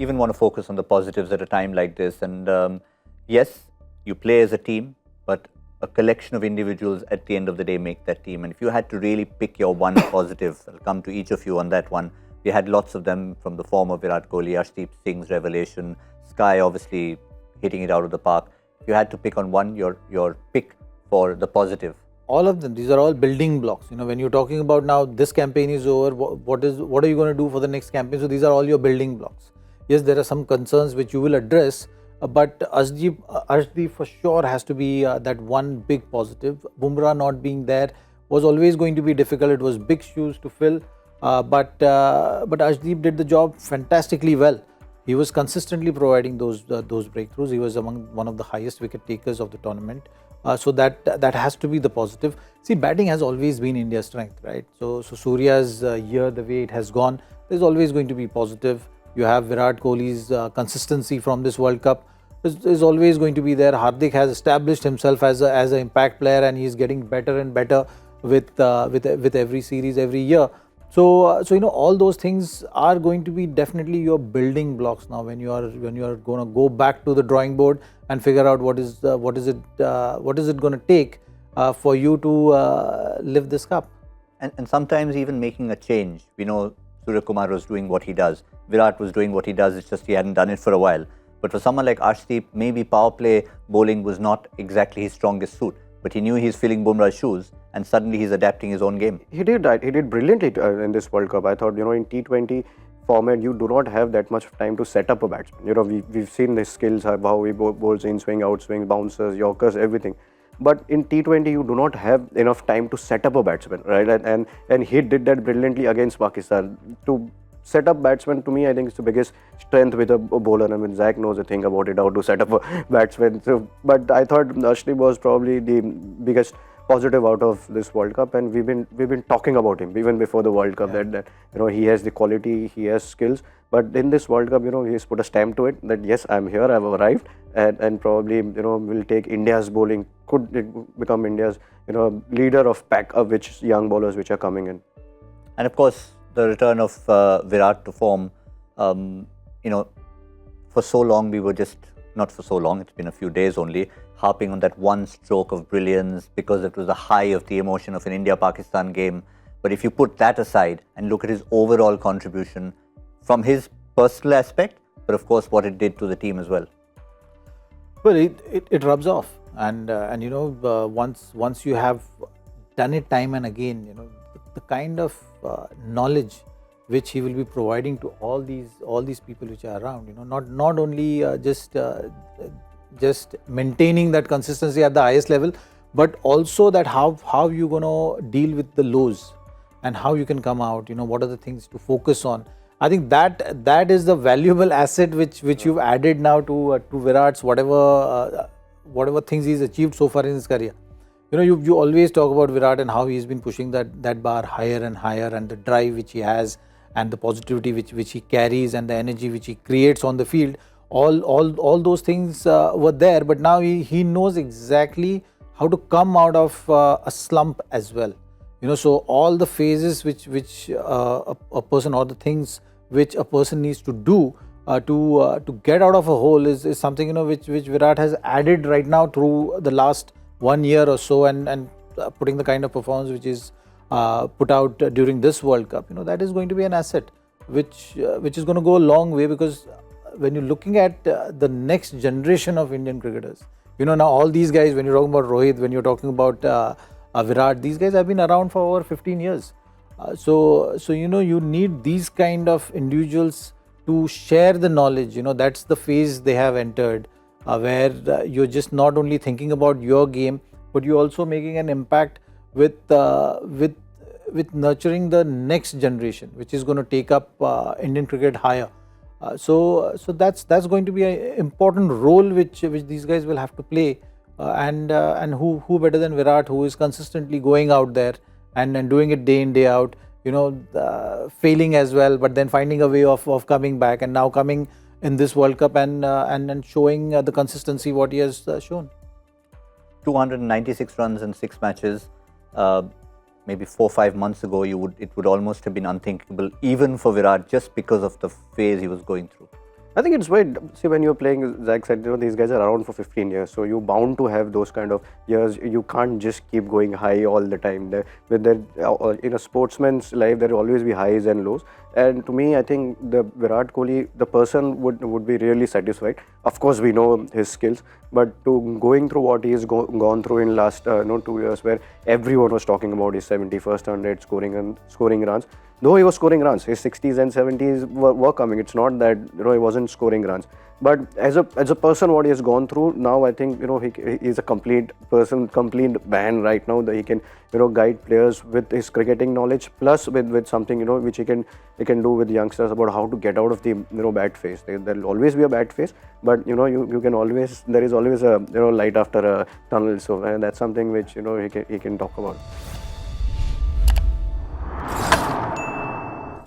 even want to focus on the positives at a time like this. And yes, you play as a team, but a collection of individuals at the end of the day make that team. And if you had to really pick your one positive, I'll come to each of you on that one. We had lots of them from the form of Virat Kohli, Arshdeep Singh's revelation, Sky obviously hitting it out of the park. If you had to pick on one, your pick for the positive. All of them, these are all building blocks. When you're talking about now this campaign is over, what are you going to do for the next campaign? So these are all your building blocks. Yes, there are some concerns which you will address, but Arshdeep for sure has to be that one big positive. Bumrah not being there was always going to be difficult. It was big shoes to fill, but Arshdeep did the job fantastically well. He was consistently providing those breakthroughs. He was among one of the highest wicket takers of the tournament. So that has to be the positive. See, batting has always been India's strength, right? So Surya's year, the way it has gone, there's always going to be positive. You have Virat Kohli's consistency from this World Cup is always going to be there. Hardik has established himself as an impact player, and he's getting better and better with every series, every year. So all those things are going to be definitely your building blocks now when you are going to go back to the drawing board and figure out what is it going to take for you to lift this cup. And sometimes even making a change. We know Surya Kumar was doing what he does. Virat was doing what he does. It's just he hadn't done it for a while. But for someone like Arshdeep, maybe power play bowling was not exactly his strongest suit. But he knew he's filling Bumrah's shoes, and suddenly he's adapting his own game. He did brilliantly in this World Cup. I thought, in T20 format, you do not have that much time to set up a batsman. We've seen the skills, how he bowls in swing, out swing, bouncers, yorkers, everything. But in T20, you do not have enough time to set up a batsman, right? And he did that brilliantly against Pakistan. To set up batsman, to me, I think it's the biggest strength with a bowler. I mean, Zach knows a thing about it, how to set up a batsman. So, but I thought Arshdeep was probably the biggest positive out of this World Cup, and we've been talking about him even before the World Cup, that he has the quality, he has skills. But in this World Cup, he's put a stamp to it that yes, I'm here, I've arrived, and probably will take India's bowling, could become India's leader of pack of which young bowlers which are coming in. And of course, the return of Virat to form. For so long we were just, not for so long, it's been a few days only, harping on that one stroke of brilliance because it was the high of the emotion of an India-Pakistan game. But if you put that aside and look at his overall contribution from his personal aspect, but of course what it did to the team as well. Well, it rubs off, and once you have done it time and again, the kind of knowledge which he will be providing to all these people which are around, not only just maintaining that consistency at the highest level, but also that how you going to deal with the lows and how you can come out, what are the things to focus on. I think that is the valuable asset which you've added now to Virat's whatever things he's achieved so far in his career. You always talk about Virat and how he's been pushing that bar higher and higher, and the drive which he has, and the positivity which he carries, and the energy which he creates on the field. All those things were there, but now he knows exactly how to come out of a slump as well. So all the phases which a person, or the things which a person needs to do to get out of a hole is something which Virat has added right now through the last 1 year or so, and putting the kind of performance which is put out during this World Cup. That is going to be an asset which is going to go a long way, because when you're looking at the next generation of Indian cricketers, now all these guys, when you're talking about Rohit, when you're talking about Virat, these guys have been around for over 15 years. So you need these kind of individuals to share the knowledge. That's the phase they have entered, where you're just not only thinking about your game, but you're also making an impact with nurturing the next generation, which is going to take up Indian cricket higher. So that's going to be an important role which these guys will have to play, and who better than Virat, who is consistently going out there and doing it day in day out, failing as well, but then finding a way of coming back, and now coming in this World Cup and showing the consistency what he has shown. 296 runs in 6 matches. Maybe 4-5 months ago, it would almost have been unthinkable, even for Virat, just because of the phase he was going through. I think it's weird. See, when you're playing, Zach said, these guys are around for 15 years, so you're bound to have those kind of years. You can't just keep going high all the time. In a sportsman's life, there will always be highs and lows. And to me, I think the Virat Kohli, the person would be really satisfied. Of course, we know his skills, but to going through what he has gone through in last 2 years, where everyone was talking about his 71st 100 scoring runs. Though he was scoring runs, his 60s and 70s were coming. It's not that he wasn't scoring runs. But as a person, what he has gone through now, I think he is a complete person, complete man right now. That he can guide players with his cricketing knowledge, plus with something which he can do with youngsters about how to get out of the bad phase. There will always be a bad phase, but you can always, there is always a light after a tunnel. So that's something which he can talk about.